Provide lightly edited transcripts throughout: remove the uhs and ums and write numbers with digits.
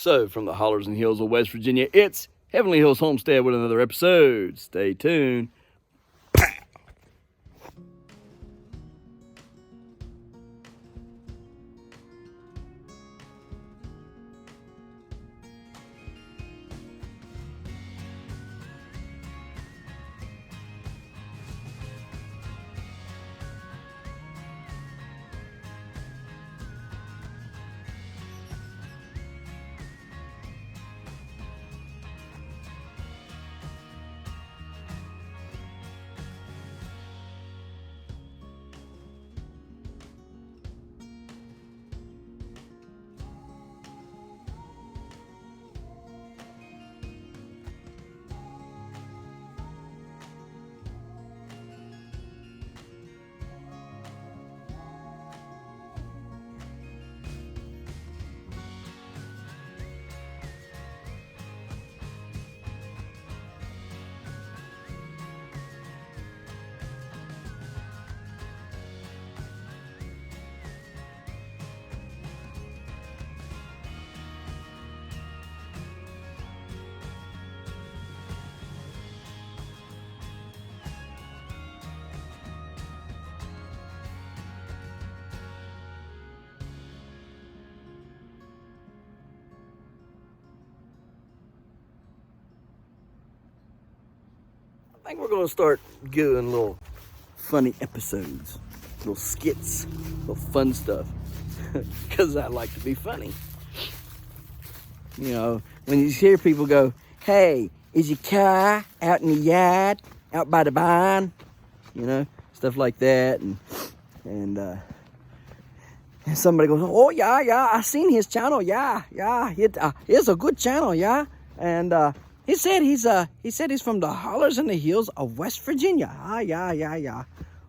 So, from the hollers and hills of West Virginia, it's Heavenly Hills Homestead with another episode. Stay tuned. I think we're going to start doing little funny episodes, little skits, little fun stuff, because I like to be funny. You know, when you hear people go, hey, is your car out in the yard, out by the barn? You know, stuff like that. And somebody goes, oh, yeah, I seen his channel, yeah, it's a good channel, yeah. And he said he's from the hollers and the hills of West Virginia. Yeah.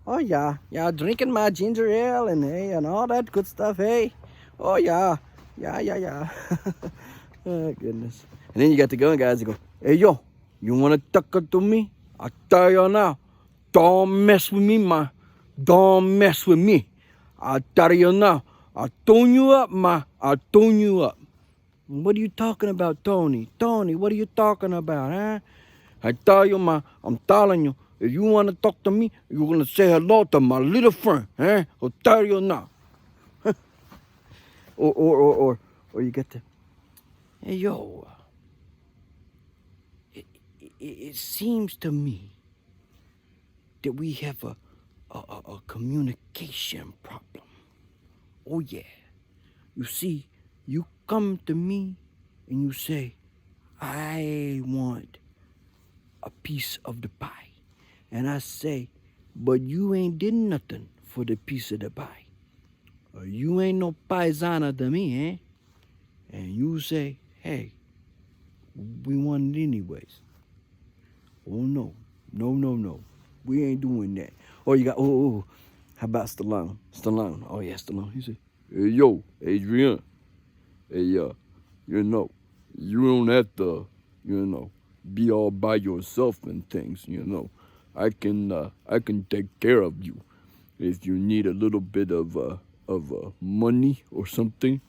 Oh yeah, drinking my ginger ale and hey and all that good stuff, hey. Oh yeah. Oh goodness. And then you got the gun guys that go, hey yo, you wanna talk to me? I tell you now, don't mess with me, man. Don't mess with me. I tell you now, I tune you up, man. I tune you up. What are you talking about, Tony? Tony, what are you talking about, huh? I tell you, man, I'm telling you, if you want to talk to me, you're going to say hello to my little friend, huh? I'll tell you now. or you get to, hey, yo, it seems to me that we have a communication problem. Oh, yeah. You see, you come to me and you say, I want a piece of the pie. And I say, but you ain't did nothing for the piece of the pie. You ain't no paisana to me, eh? And you say, hey, we want it anyways. Oh, no. We ain't doing that. Or you got, how about Stallone? Oh, yeah, Stallone. He said, hey, yo, Adrian. Hey, you know, you don't have to, be all by yourself and things, I can take care of you if you need a little bit of money or something.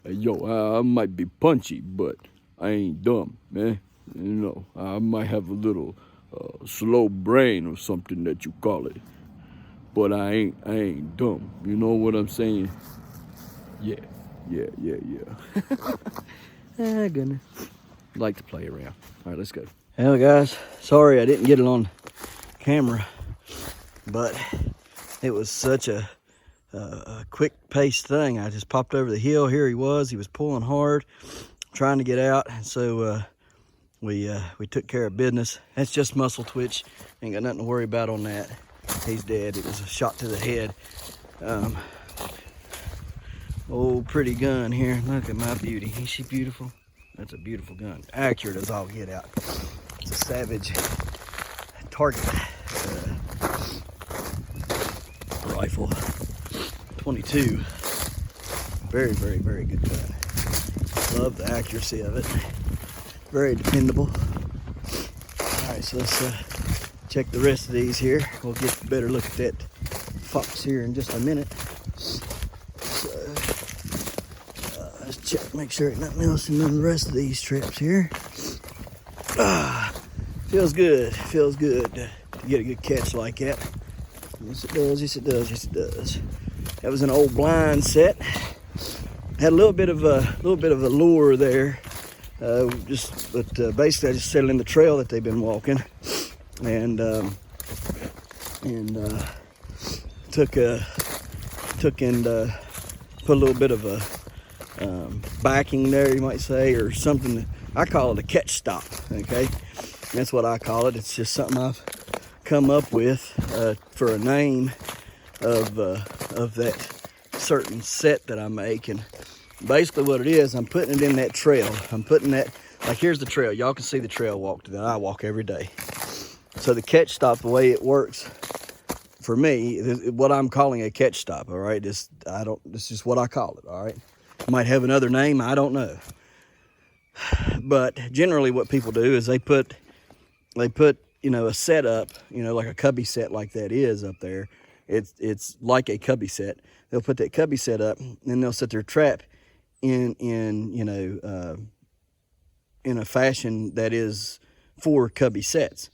Hey, yo, I might be punchy, but I ain't dumb, man. I might have a little slow brain or something that you call it, but I ain't dumb. You know what I'm saying? Yeah. Ah, goodness. Like to play around. All right, let's go. Well, guys, sorry I didn't get it on camera, but it was such a quick-paced thing. I just popped over the hill. Here he was pulling hard, trying to get out, and so we took care of business. That's just muscle twitch. Ain't got nothing to worry about on that. He's dead. It was a shot to the head. Old pretty gun here. Look at my beauty. Ain't she beautiful? That's a beautiful gun. Accurate as all get out. It's a Savage target rifle. 22. Very good gun. Love the accuracy of it. Very dependable. Alright, so let's check the rest of these here. We'll get a better look at that fox here in just a minute. So let's check Make sure ain't nothing else in the rest of these traps here. Feels good. Feels good to get a good catch like that. Yes, it does. Yes, it does. Yes, it does. That was an old blind set. Had a little bit of a lure there. Basically I just settled in the trail that they've been walking, and took and put a little bit of a backing there, you might say, or something. I call it a catch stop. Okay, that's what I call it. It's just something I've come up with for a name of that certain set that I make. And basically what it is, I'm putting it in that trail. I'm putting that, like, here's the trail. Y'all can see the trail walk that I walk every day. So the catch stop, the way it works for me, what I'm calling a catch stop, all right? This is just what I call it, all right? It might have another name, I don't know. But generally what people do is they put, you know, a set up, you know, like a cubby set like that is up there. It's like a cubby set. They'll put that cubby set up, and then they'll set their trap in you know, in a fashion that is for cubby sets.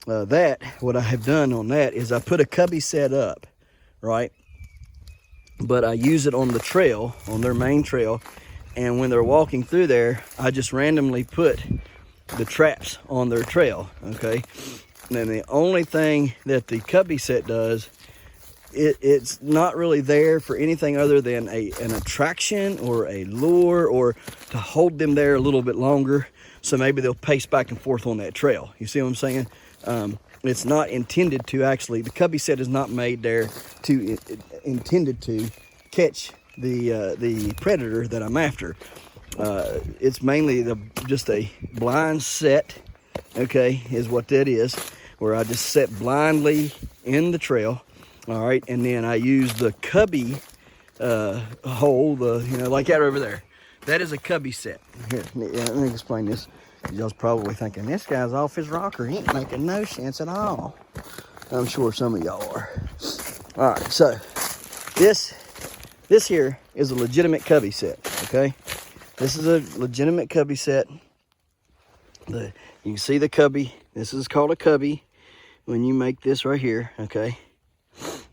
What I have done on that is I put a cubby set up, right? But I use it on the trail, on their main trail, and when they're walking through there, I just randomly put the traps on their trail, okay? And then the only thing that the cubby set does, it's not really there for anything other than an attraction or a lure, or to hold them there a little bit longer, so maybe they'll pace back and forth on that trail. You see what I'm saying? It's not intended to actually, the cubby set is not made there to, intended to catch the predator that I'm after. It's mainly just a blind set, okay, is what that is, where I just set blindly in the trail, all right, and then I use the cubby hole, you know, like that over there. That is a cubby set. Here, let me explain this. Y'all's probably thinking, this guy's off his rocker. He ain't making no sense at all. I'm sure some of y'all are. All right, so this here is a legitimate cubby set, okay? This is a legitimate cubby set. You can see the cubby. This is called a cubby when you make this right here, okay?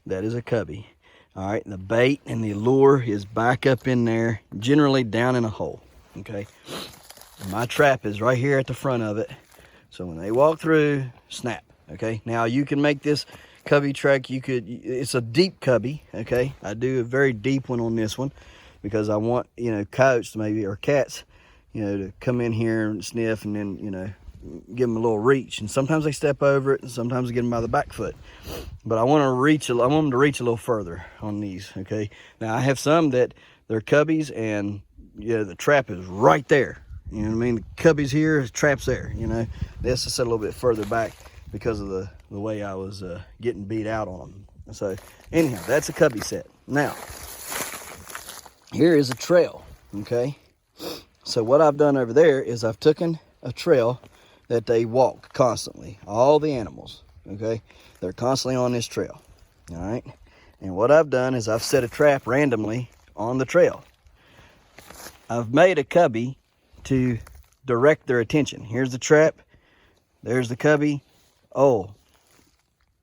That is a cubby. All right, the bait and the lure is back up in there, generally down in a hole, okay? My trap is right here at the front of it. So when they walk through, snap, okay? Now you can make this cubby track, it's a deep cubby, okay? I do a very deep one on this one because I want, you know, coyotes maybe, or cats, you know, to come in here and sniff, and then, you know, give them a little reach. And sometimes they step over it, and sometimes I get them by the back foot. But I want them to reach a little further on these, okay? Now I have some that they're cubbies, and, you know, the trap is right there. You know what I mean? The cubby's here, the trap's there, you know. This is a little bit further back because of the way I was getting beat out on them. So anyhow, that's a cubby set. Now, here is a trail, okay? So what I've done over there is I've taken a trail that they walk constantly, all the animals, okay? They're constantly on this trail, all right? And what I've done is I've set a trap randomly on the trail. I've made a cubby to direct their attention. Here's the trap, there's the cubby. Oh,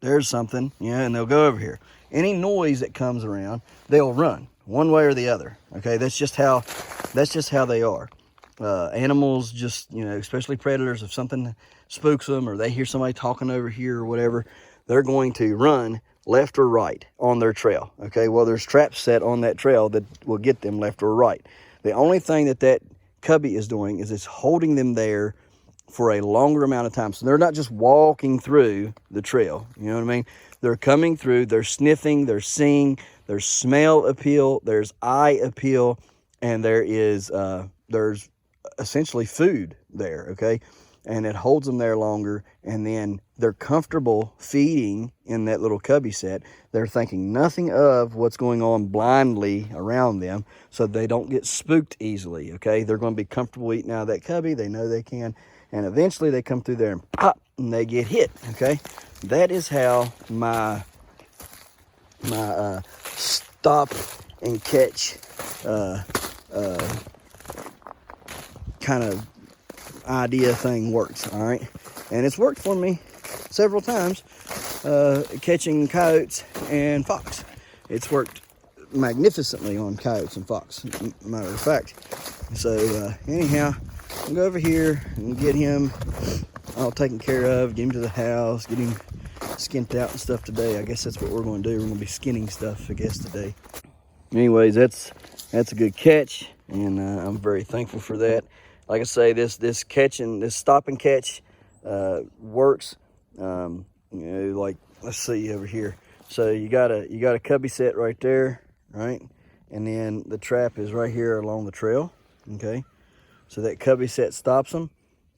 there's something, yeah, and they'll go over here. Any noise that comes around, they'll run one way or the other, okay? That's just how they are. Animals, just, you know, especially predators, if something spooks them or they hear somebody talking over here or whatever, they're going to run left or right on their trail, okay? Well, there's traps set on that trail that will get them left or right. The only thing that cubby is doing is it's holding them there for a longer amount of time. So they're not just walking through the trail, you know what I mean? They're coming through, they're sniffing, they're seeing, there's smell appeal, there's eye appeal, and there's essentially food there, okay? And it holds them there longer, and then they're comfortable feeding in that little cubby set. They're thinking nothing of what's going on blindly around them, so they don't get spooked easily, okay? They're going to be comfortable eating out of that cubby. They know they can, and eventually they come through there and pop, and they get hit, okay? That is how my stop and catch kind of idea thing works, all right? And it's worked for me several times, catching coyotes and fox. It's worked magnificently on coyotes and fox, matter of fact. So anyhow, I'll go over here and get him all taken care of, get him to the house, get him skinned out and stuff today. I guess that's what we're going to do. We're going to be skinning stuff, I guess, today. Anyways, that's a good catch, and I'm very thankful for that. Like I say, this stop and catch works. You know, like, let's see over here. So you got a cubby set right there, right? And then the trap is right here along the trail. Okay, so that cubby set stops them,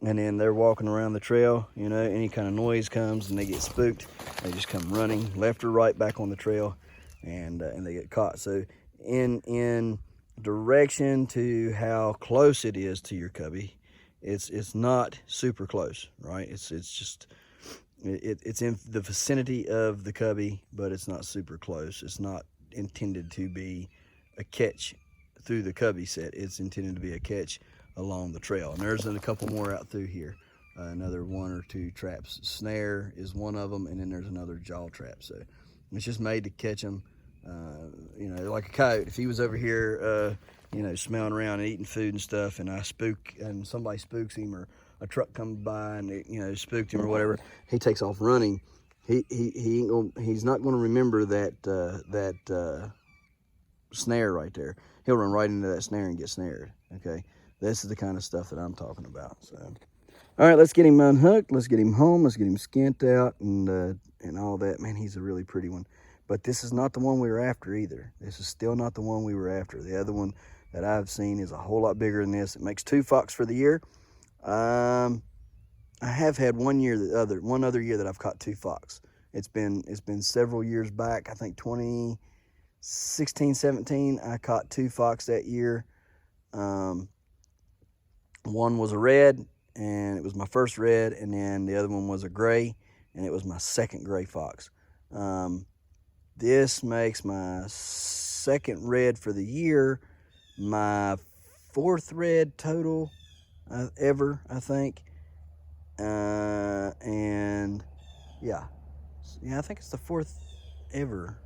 and then they're walking around the trail. You know, any kind of noise comes and they get spooked, they just come running left or right back on the trail, and they get caught. So in direction to how close it is to your cubby, it's not super close, right? It's just it's in the vicinity of the cubby, but it's not super close. It's not intended to be a catch through the cubby set. It's intended to be a catch along the trail. And there's a couple more out through here, another 1 or 2 traps. Snare is one of them, and then there's another jaw trap. So it's just made to catch them, you know, like a coyote. If he was over here, you know, smelling around and eating food and stuff, and somebody spooks him, or a truck comes by and it, you know, spooked him or whatever, he takes off running. He's not going to remember that snare right there. He'll run right into that snare and get snared. Okay, this is the kind of stuff that I'm talking about. So, all right, let's get him unhooked. Let's get him home. Let's get him skinned out and all that. Man, he's a really pretty one. But this is not the one we were after either. This is still not the one we were after. The other one that I've seen is a whole lot bigger than this. It makes 2 fox for the year. I have had one other year that I've caught 2 fox. It's been several years back. I think 2016, 17. I caught 2 fox that year. One was a red, and it was my first red, and then the other one was a gray, and it was my second gray fox. This makes my second red for the year, my 4th red total ever, I think. And yeah, I think it's the 4th ever.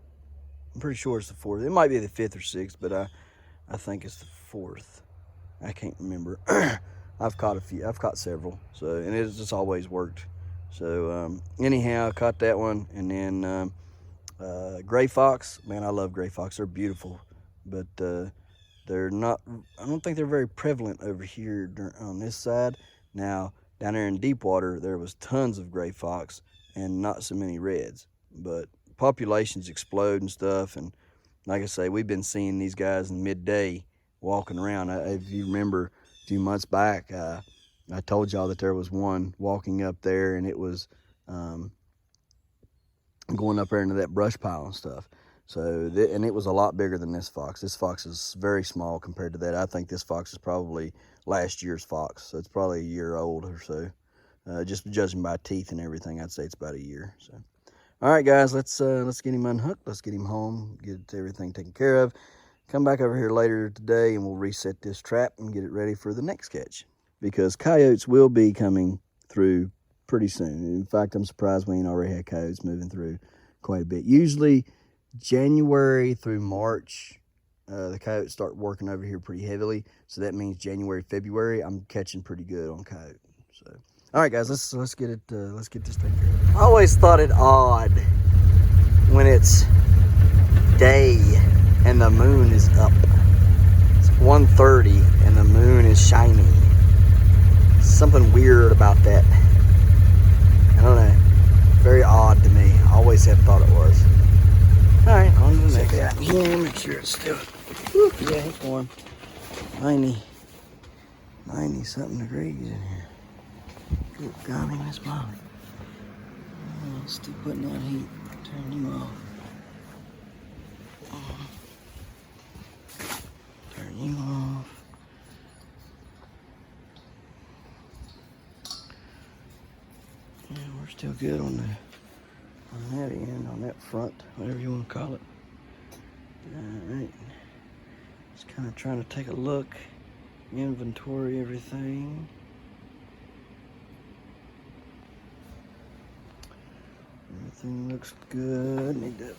I'm pretty sure it's the 4th. It might be the 5th or 6th, but I think it's the 4th. I can't remember. I've caught a few. I've caught several. So, and it's just always worked. So anyhow, I caught that one, and then gray fox. Man, I love gray fox. They're beautiful, but they're not. I don't think they're very prevalent over here on this side. Now, down there in deep water, there was tons of gray fox and not so many reds. But populations explode and stuff, and like I say, we've been seeing these guys in midday walking around. If you remember a few months back, I told y'all that there was one walking up there, and it was going up there into that brush pile and stuff. So, and it was a lot bigger than this fox. This fox is very small compared to that. I think this fox is probably last year's fox, so it's probably a year old or so. Just judging by teeth and everything, I'd say it's about a year. So, all right, guys, let's get him unhooked. Let's get him home, get everything taken care of. Come back over here later today, and we'll reset this trap and get it ready for the next catch, because coyotes will be coming through pretty soon. In fact, I'm surprised we ain't already had coyotes moving through quite a bit. Usually January through March, the coyotes start working over here pretty heavily. So that means January, February, I'm catching pretty good on coyote. So, all right, guys, let's get this taken care of. I always thought it odd when it's day and the moon is up. It's 1:30 and the moon is shining. Something weird about that. I don't know. Very odd to me. I always have thought it was. All right, on to the next. Check it out here. Make sure it's still. Whew, yeah, it's warm. 90 something degrees in here. Good golly, Miss Molly. Still putting out heat. Turn you off. Turn you off. Yeah, we're still good on that end, on that front, whatever you want to call it. All right. Just kind of trying to take a look Inventory everything. Everything looks good. Need to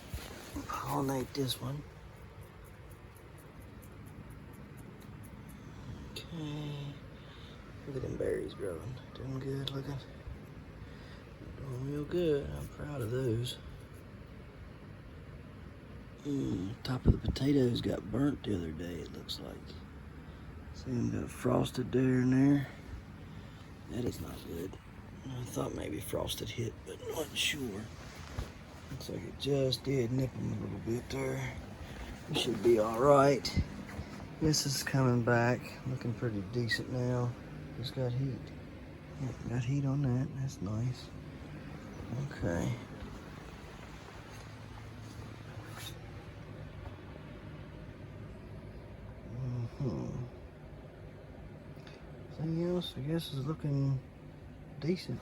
pollinate this one. Okay. Look at them berries growing. Doing good looking. Doing real good. I'm proud of those. Top of the potatoes got burnt the other day, it looks like. See them got frosted there and there. That is not good. I thought maybe frosted hit, but wasn't sure. Looks like it just did nip them a little bit there. We should be all right. This is coming back, looking pretty decent now. Just got heat. Yeah, got heat on that. That's nice. Okay. Something else, I guess, is looking decent.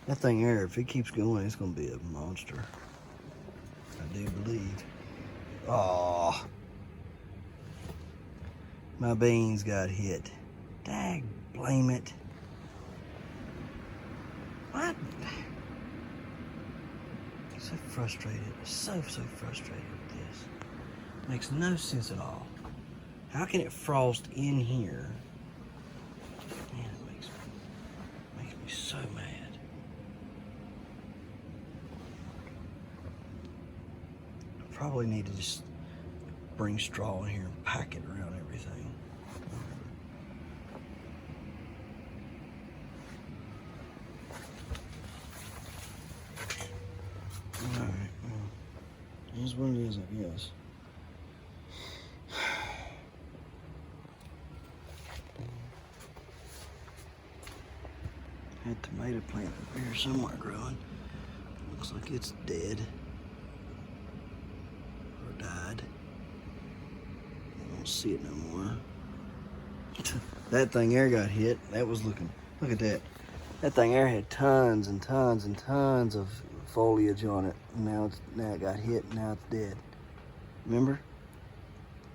That thing there, if it keeps going, it's gonna be a monster. I do believe. Oh, my beans got hit. Dag blame it. What? So frustrated. So frustrated with this. Makes no sense at all. How can it frost in here? Man, it makes me so mad. I probably need to just bring straw in here and pack it around everything. Alright, well, here's what it is, I guess. Had tomato plant up here somewhere growing. Looks like it's dead. Or died. I don't see it no more. That thing there got hit. That was looking, look at that. That thing there had tons and tons and tons of foliage on it. And now it got hit and now it's dead. Remember?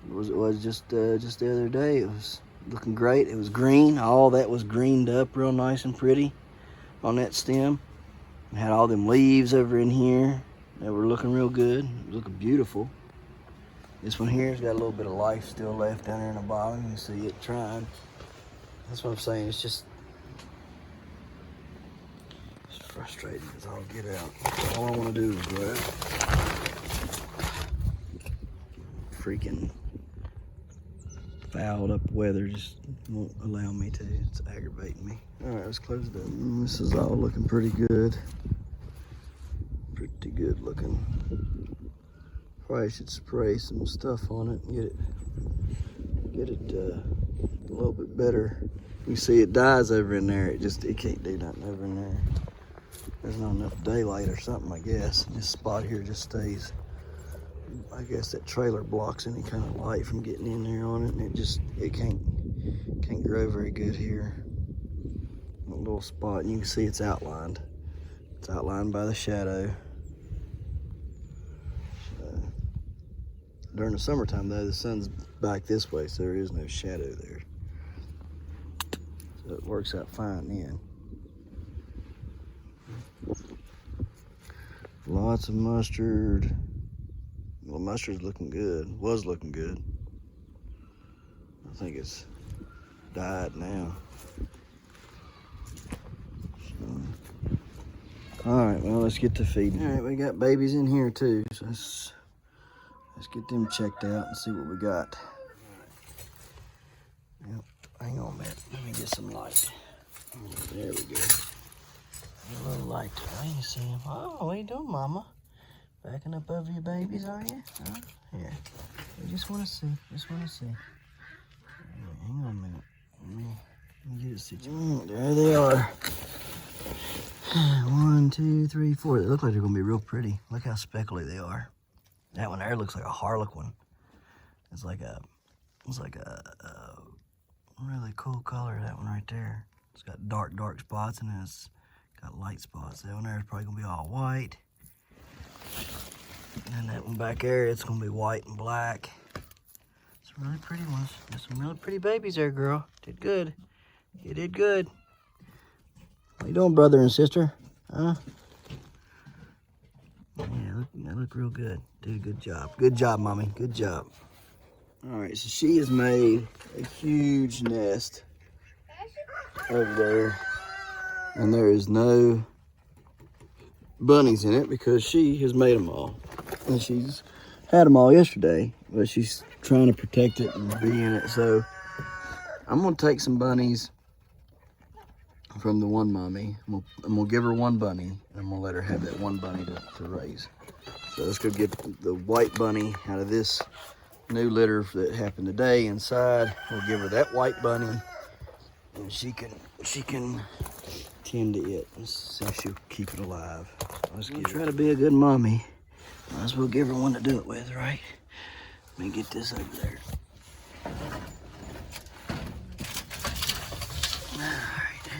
It was just the other day. It was looking great. It was green. All that was greened up real nice and pretty on that stem. It had all them leaves over in here that were looking real good. It was looking beautiful. This one here has got a little bit of life still left down there in the bottom. You can see it trying. That's what I'm saying. It's just frustrating as all get out. All I want to do is grow. Freaking fouled up weather just won't allow me to. It's aggravating me. All right, let's close it up. This is all looking pretty good. Pretty good looking. Probably should spray some stuff on it and get it a little bit better. You see it dies over in there. It can't do nothing over in there. There's not enough daylight or something, I guess. This spot here just stays. I guess that trailer blocks any kind of light from getting in there on it, and it can't grow very good here. A little spot, and you can see it's outlined. It's outlined by the shadow. During the summertime, though, the sun's back this way, so there is no shadow there. So it works out fine then. Lots of mustard. Well, mustard's looking good. Was looking good. I think it's died now. So, all right, well, let's get to feeding. All right, we got babies in here too, so let's get them checked out and see what we got. Yep, hang on a minute. Let me get some light. There we go. A little light. I ain't see him. Oh, what are you doing, Mama? Backing up over your babies, are you? Huh? Here. We just want to see. Just want to see. Right, hang on a minute. Let me get a situation. There they are. 1, 2, 3, 4. They look like they're going to be real pretty. Look how speckly they are. That one there looks like a harlequin. It's like a really cool color, that one right there. It's got dark spots, and then it's got light spots. That one there is probably going to be all white. And then that one back there, it's going to be white and black. It's some really pretty ones. Got some really pretty babies there, girl. Did good. You did good. How you doing, brother and sister? Huh? Yeah, they look real good. Did a good job. Good job, Mommy. Good job. All right, so she has made a huge nest over there. And there is no bunnies in it because she has made them all. And she's had them all yesterday, but she's trying to protect it and be in it. So I'm gonna take some bunnies from the one mommy. I'm gonna give her one bunny, and I'm gonna let her have that one bunny to raise. So let's go get the white bunny out of this new litter that happened today inside. We'll give her that white bunny, and she can tend to it and see if she'll keep it alive. Let's try to be a good mommy. Might as well give her one to do it with, right? Let me get this over there. Alright.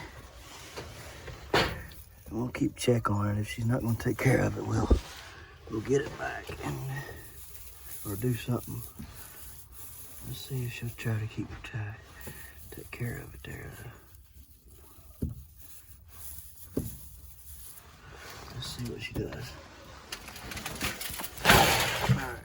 We'll keep check on it. If she's not going to take care of it, we'll get it back and or do something. Let's see if she'll try to take care of it there. Let's see what she does. All right.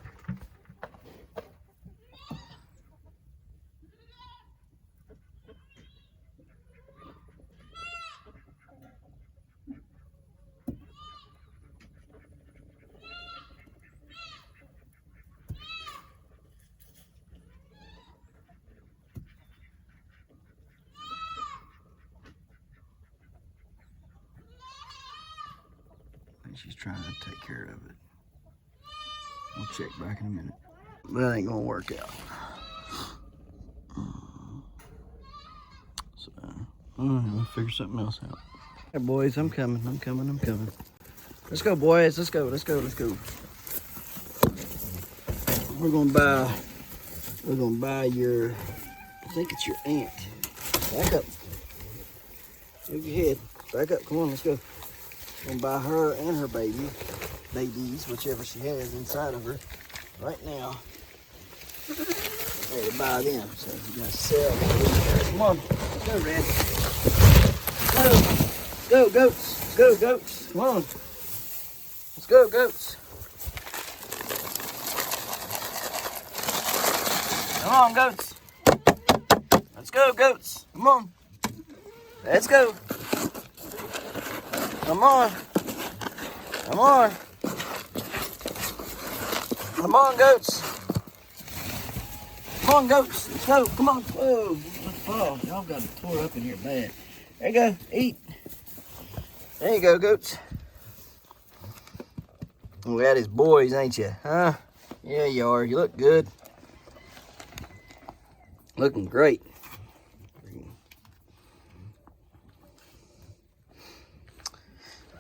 And she's trying to take care of it. We'll check back in a minute. But that ain't gonna work out. So, we'll figure something else out. Hey boys, I'm coming. Let's go, boys. Let's go. We're gonna buy your, I think it's your aunt. Back up. Move your head. Back up. Come on, let's go. We're gonna buy her and her babies, whichever she has inside of her, right now. Ready to buy them. So you gotta sell them. Come on, let's go, Red. Go, goats. Let's go, goats. Come on. Let's go, goats. Come on, goats. Let's go, goats. Come on. Let's go. Come on. Come on. Come on, goats. Come on, goats. Let's go. Come on. Whoa. Oh, y'all got it tore up in here bad. There you go. Eat. There you go, goats. Oh, that is boys, ain't you? Huh? Yeah, you are. You look good. Looking great.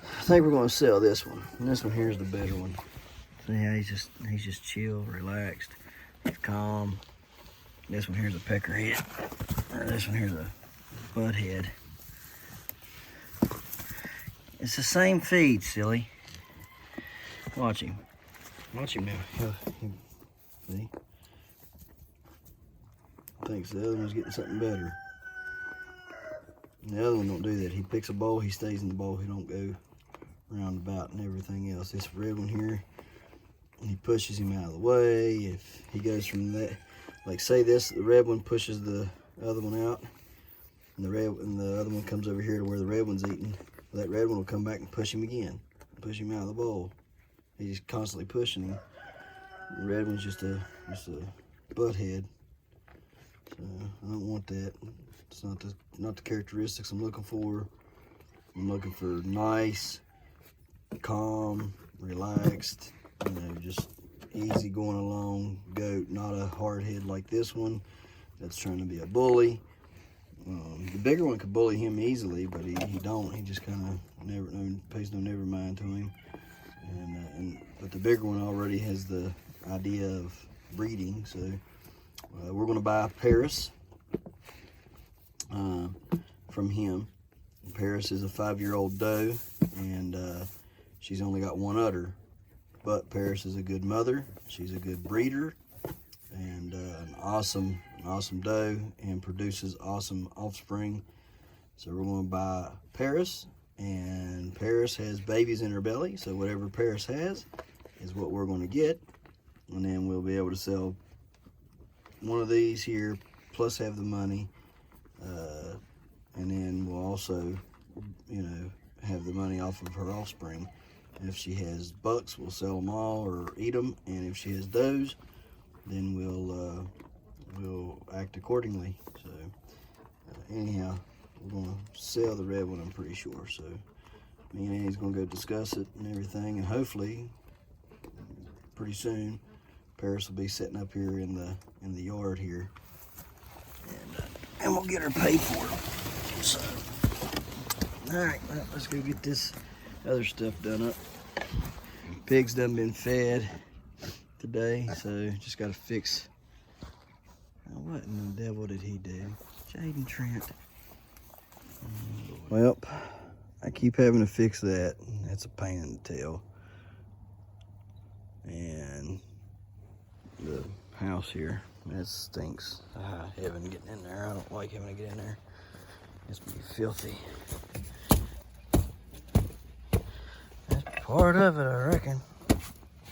I think we're going to sell this one. And this one here is the better one. See how he's just chill, relaxed, he's calm. This one here's a peckerhead. This one here's a butthead. It's the same feed, silly. Watch him. Watch him now. See? Thinks the other one's getting something better. And the other one don't do that. He picks a bowl, he stays in the bowl. He don't go around about and everything else. This red one here, he pushes him out of the way. If he goes from that, like say this, the red one pushes the other one out, and the other one comes over here to where the red one's eating. That red one will come back and push him again, push him out of the bowl. He's constantly pushing him. The red one's just a butthead. So I don't want that. It's not the characteristics I'm looking for. I'm looking for nice, calm, relaxed, just easy going along goat, not a hard head like this one that's trying to be a bully. The bigger one could bully him easily, but he don't. He just kind of pays no never mind to him. But the bigger one already has the idea of breeding, so we're going to buy Paris from him. Paris is a 5-year-old doe, and she's only got one udder. But Paris is a good mother. She's a good breeder, and an awesome doe and produces awesome offspring. So we're going to buy Paris, and Paris has babies in her belly. So whatever Paris has is what we're going to get, and then we'll be able to sell one of these here, plus have the money, and then we'll also, you know, have the money off of her offspring. If she has bucks, we'll sell them all or eat them, and if she has does, then we'll act accordingly. So anyhow, we're gonna sell the red one, I'm pretty sure. So me and Annie's gonna go discuss it and everything, and hopefully pretty soon Paris will be sitting up here in the yard here, and we'll get her paid for it. So all right, well, let's go get this other stuff done up. Pig's done been fed today, so just got to fix. What in the devil did he do? Jaden Trent. Well, I keep having to fix that. That's a pain in the tail. And the house here, that stinks. Having getting in there. I don't like having to get in there. It's be filthy. That's part of it, I reckon.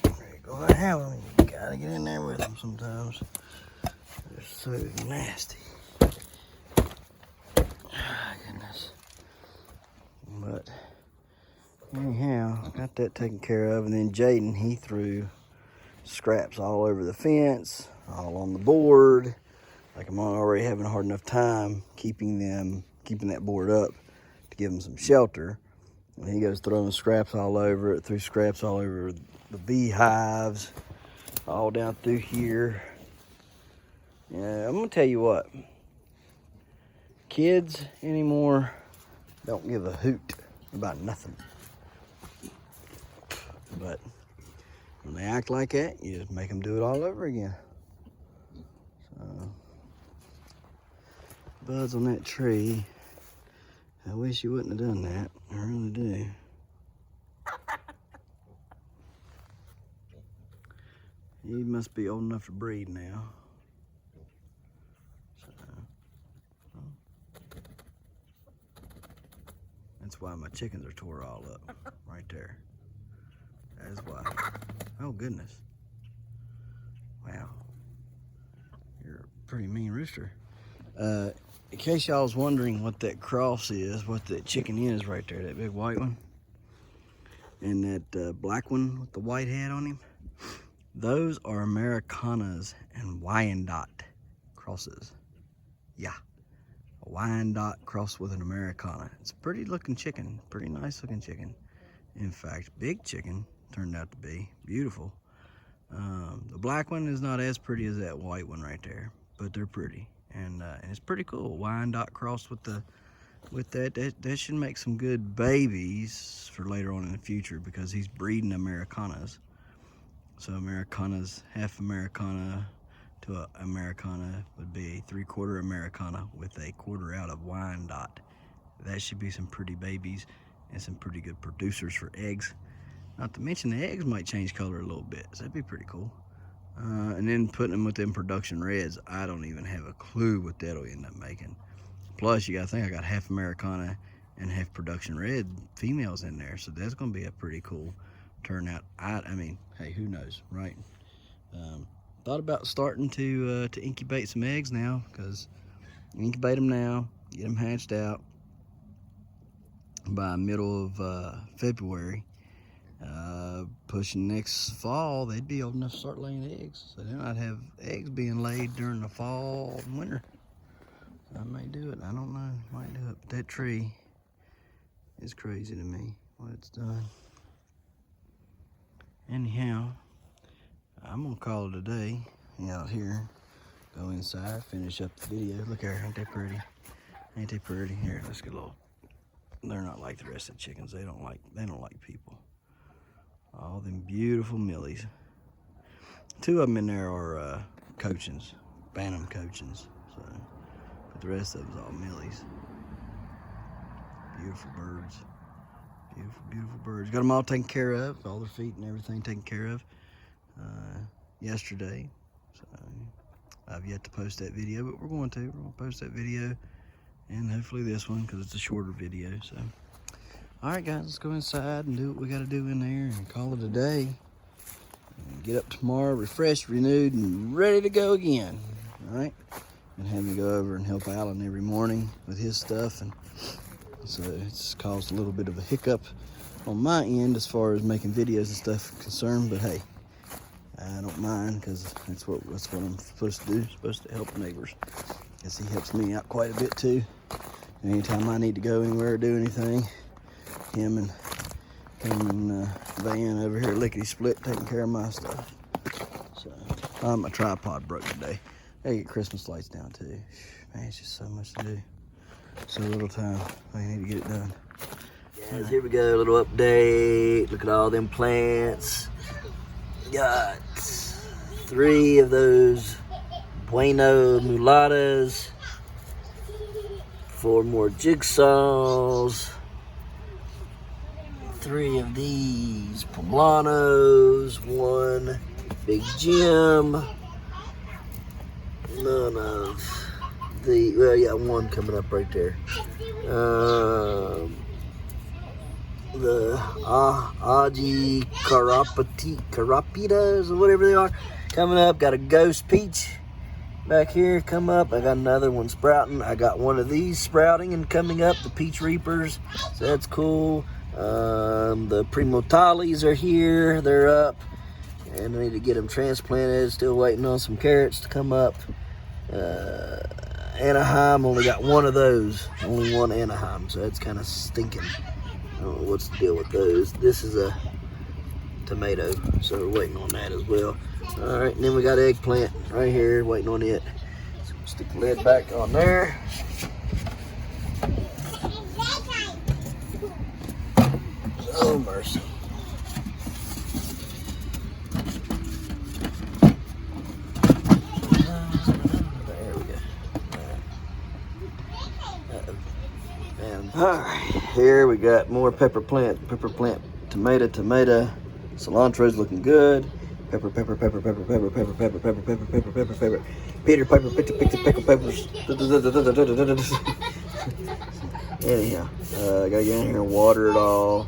There you go. I have them. You gotta get in there with them sometimes. They're so nasty. Goodness. But anyhow, got that taken care of. And then Jaden, he threw scraps all over the fence, all on the board. Like I'm already having a hard enough time keeping that board up to give them some shelter. And he goes throwing scraps all over it, threw scraps all over the beehives, all down through here. Yeah, I'm gonna tell you what, kids anymore don't give a hoot about nothing. But when they act like that, you just make them do it all over again. So, buds on that tree. I wish you wouldn't have done that. I really do. He must be old enough to breed now. So, that's why my chickens are tore all up. Right there. That is why. Oh, goodness. Wow. You're a pretty mean rooster. In case y'all was wondering what that cross is, what that chicken is right there, that big white one, and that black one with the white head on him, those are Americanas and Wyandotte crosses. Yeah, a Wyandotte cross with an Americana. It's a pretty looking chicken, pretty nice looking chicken. In fact, big chicken turned out to be beautiful. The black one is not as pretty as that white one right there, but they're pretty. And it's pretty cool. Wyandotte crossed with that should make some good babies for later on in the future, because he's breeding Americanas. So Americanas, half Americana to a Americana would be a 3/4 Americana with a quarter out of Wyandotte. That should be some pretty babies and some pretty good producers for eggs. Not to mention the eggs might change color a little bit, so that'd be pretty cool. And then putting them with them production reds, I don't even have a clue what that'll end up making. Plus, you gotta think I got half Americana and half production red females in there, so that's gonna be a pretty cool turnout. I mean, hey, who knows, right? Thought about starting to incubate some eggs now, because incubate them now, get them hatched out by middle of February. Pushing next fall, they'd be old enough to start laying eggs. So then I'd have eggs being laid during the fall and winter. I may do it. I don't know. Might do it. But that tree is crazy to me, what it's done. Anyhow, I'm gonna call it a day. Out here, go inside, finish up the video. Look here, ain't that pretty? Ain't they pretty? Here, let's get a little. They're not like the rest of the chickens. They don't like people. All them beautiful millies. 2 of them in there are cochins, bantam cochins. So, but the rest of them's all millies. Beautiful birds. Beautiful, beautiful birds. Got them all taken care of. All their feet and everything taken care of yesterday. So I've yet to post that video, but we're going to post that video, and hopefully this one, because it's a shorter video. So all right guys, let's go inside and do what we got to do in there and call it a day, and get up tomorrow refreshed, renewed, and ready to go again. All right, and have me go over and help Alan every morning with his stuff, and so it's caused a little bit of a hiccup on my end as far as making videos and stuff concerned, but hey, I don't mind, because that's what I'm supposed to do. Supposed to help neighbors, as he helps me out quite a bit too. Anytime I need to go anywhere or do anything, him and Van over here lickety split taking care of my stuff. So my tripod broke today. Gotta get Christmas lights down too. Man, it's just so much to do, so little time. I need to get it done. Guys, here we go, a little update. Look at all them plants. Got 3 of those bueno mulatas, 4 more jigsaws, 3 of these poblanos, 1 big Jim, none of the, well yeah, 1 coming up right there. The Aji Carapitas or whatever they are coming up. Got a ghost peach back here come up. I got another one sprouting. I got one of these sprouting and coming up, the peach reapers, so that's cool. The primotales are here, they're up, and I need to get them transplanted. Still waiting on some carrots to come up. Anaheim, only got 1 of those, only 1 Anaheim, so that's kind of stinking. I don't know what's the deal with those. This is a tomato, so we're waiting on that as well. All right, and then we got eggplant right here, waiting on it. So we'll stick the lid back on there. Oh mercy. There we go. All right, here we got more pepper plant, tomato. Cilantro's looking good. Pepper. Peter Piper picked the pepper peppers. Anyhow, I gotta get in here and water it all.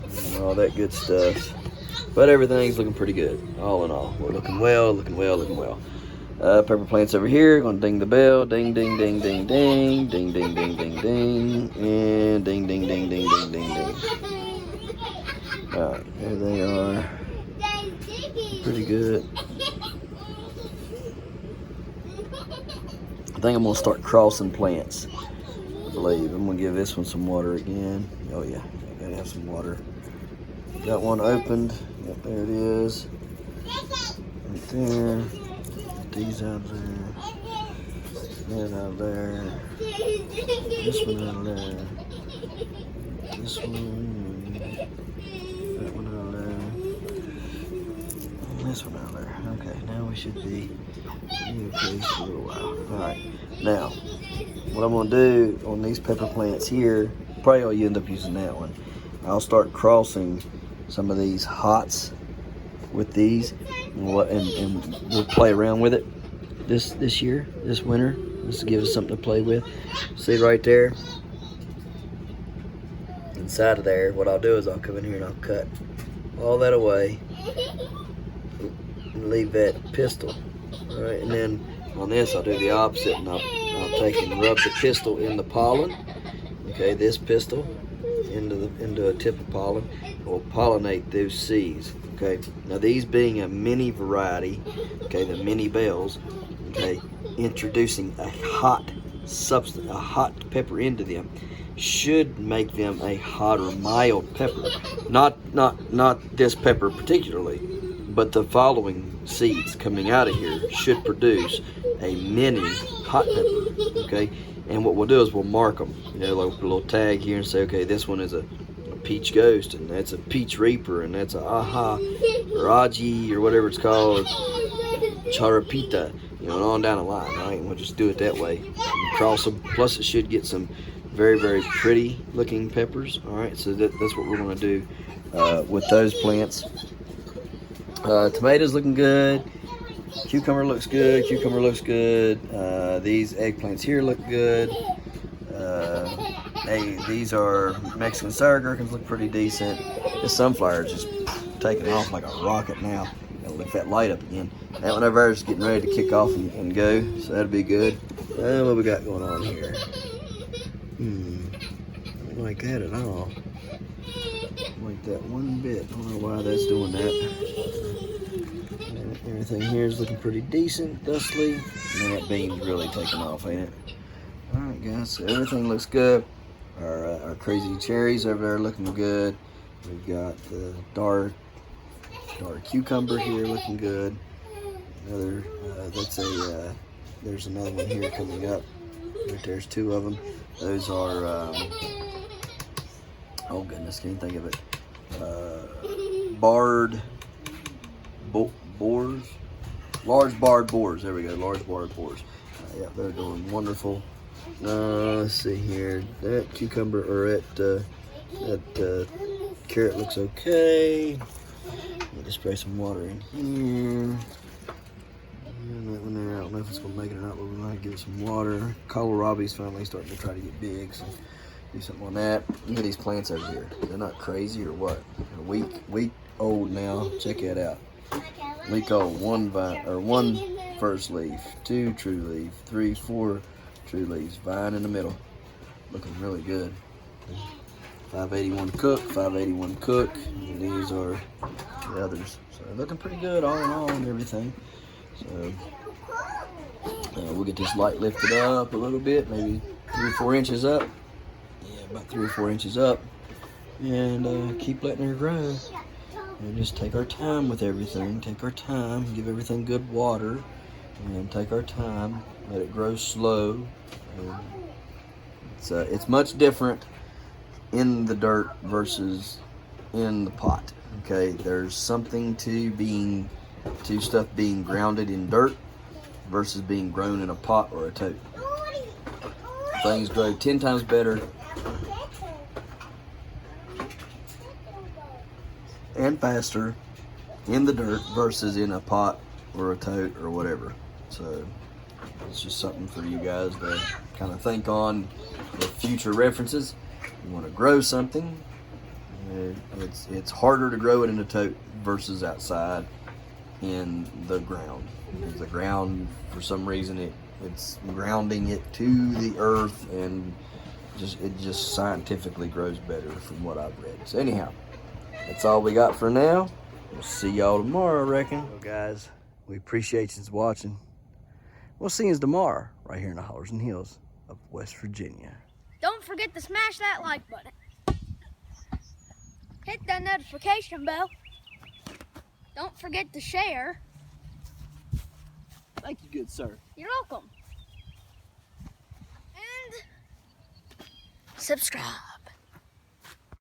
And all that good stuff. But everything's looking pretty good, all in all. We're looking well. Pepper plants over here, gonna ding the bell, ding, ding, ding, ding, ding, ding, ding, ding, ding, ding, and ding, ding, ding, ding, ding, ding, ding. All right, there they are. Pretty good. I think I'm gonna start crossing plants. I believe I'm gonna give this one some water again. Oh yeah, I gotta have some water. Got one opened. Yep, there it is. Right there. These out there, that out there, this one out there, this one, that one out there, and this one out there. Okay, now we should be okay for a little while. All right, now what I'm gonna do on these pepper plants here, probably I'll end up using that one. I'll start crossing some of these hots with these, and we'll play around with it this winter. This will give us something to play with. See right there, inside of there, what I'll do is I'll come in here and I'll cut all that away and leave that pistil. All right, and then on this I'll do the opposite, and I'll take and rub the pistil in the pollen. Okay, this pistil into a tip of pollen will pollinate those seeds. Okay, now these being a mini variety, okay, the mini bells, okay, introducing a hot substance, a hot pepper into them, should make them a hot or mild pepper. Not this pepper particularly, but the following seeds coming out of here should produce a mini hot pepper. Okay, and what we'll do is we'll mark them, you know, like a little tag here, and say, okay, this one is a peach ghost, and that's a peach reaper, and that's a aha or aji or whatever it's called, charapita, you know, and on down the line. Right, and we'll just do it that way. And cross them. Plus, it should get some very, very pretty looking peppers. All right, so that's what we're going to do with those plants. Tomatoes looking good. Cucumber looks good. Cucumber looks good. These eggplants here look good. These are Mexican sour gherkins, look pretty decent. This sunflower is just taking off like a rocket now. Gotta lift that light up again. That one over there is getting ready to kick off and go, so that'll be good. What we got going on here? I don't like that at all. Don't like that one bit. I don't know why that's doing that. Everything here is looking pretty decent, dustly. Man, that bean's really taking off, ain't it? Alright guys, so everything looks good. Our crazy cherries over there looking good. We've got the dark cucumber here looking good. Another, there's another one here coming up. Right there's two of them. Those are, oh goodness, can't think of it. Boars? Large barred boars, there we go, large barred boars. Yeah, they're doing wonderful. Let's see here. That cucumber or that carrot looks okay. Need to spray some water in here. And that one there, I don't know if it's gonna make it or not, but we might give it some water. Kohlrabi's finally starting to try to get big, so do something on that. Look at these plants over here. They're not crazy or what? They're week old now. Check it out. Week old. One first leaf, 2 true leaf, 3, 4 true leaves, vine in the middle, looking really good. 581 cook, 581 cook, and these are the others. So looking pretty good all in all and everything. So we'll get this light lifted up a little bit, maybe 3 or 4 inches up. Yeah, about 3 or 4 inches up, and keep letting her grow. And just take our time with everything. Take our time, give everything good water, and take our time. Let it grow slow. It's much different in the dirt versus in the pot. Okay, there's something to stuff being grounded in dirt versus being grown in a pot or a tote. Things grow 10 times better and faster in the dirt versus in a pot or a tote or whatever. So it's just something for you guys to kind of think on with future references. You want to grow something, it's harder to grow it in a tote versus outside in the ground. Because the ground, for some reason, it's grounding it to the earth, and it just scientifically grows better from what I've read. So anyhow, that's all we got for now. We'll see y'all tomorrow, I reckon. Well, guys, we appreciate you watching. We'll see you tomorrow right here in the hollers and hills of West Virginia. Don't forget to smash that like button. Hit that notification bell. Don't forget to share. Thank you, good sir. You're welcome. And subscribe.